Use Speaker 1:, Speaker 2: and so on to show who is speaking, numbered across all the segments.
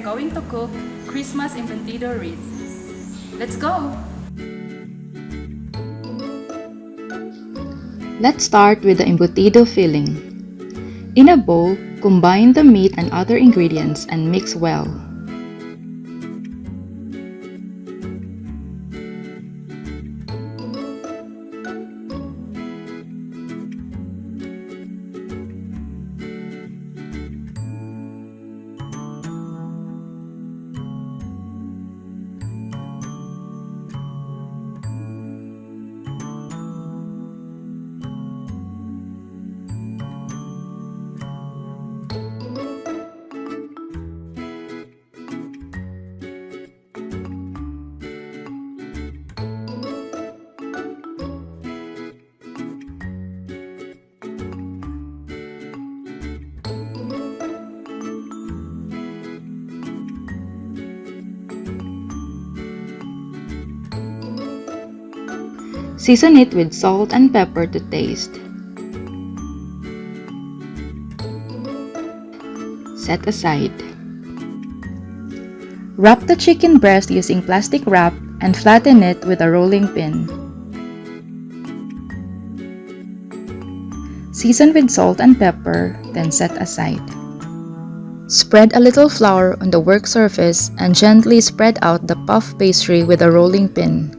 Speaker 1: going to cook Christmas Embundtido Wreath. Let's go!
Speaker 2: Let's start with the embutido filling. In a bowl, combine the meat and other ingredients and mix well. Season it with salt and pepper to taste. Set aside. Wrap the chicken breast using plastic wrap and flatten it with a rolling pin. Season with salt and pepper, then set aside. Spread a little flour on the work surface and gently spread out the puff pastry with a rolling pin.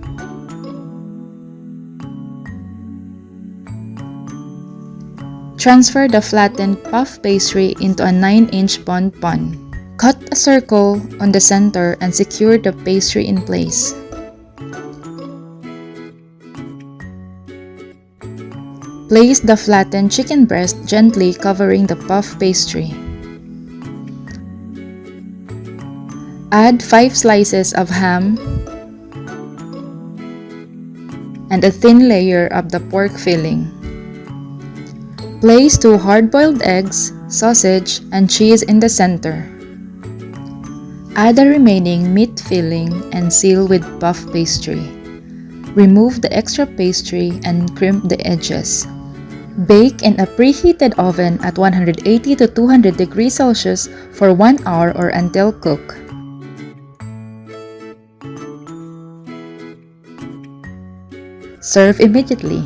Speaker 2: Transfer the flattened puff pastry into a 9-inch bonbon. Cut a circle on the center and secure the pastry in place. Place the flattened chicken breast gently covering the puff pastry. Add 5 slices of ham and a thin layer of the pork filling. Place 2 hard-boiled eggs, sausage, and cheese in the center. Add the remaining meat filling and seal with puff pastry. Remove the extra pastry and crimp the edges. Bake in a preheated oven at 180 to 200 degrees Celsius for 1 hour or until cooked. Serve immediately.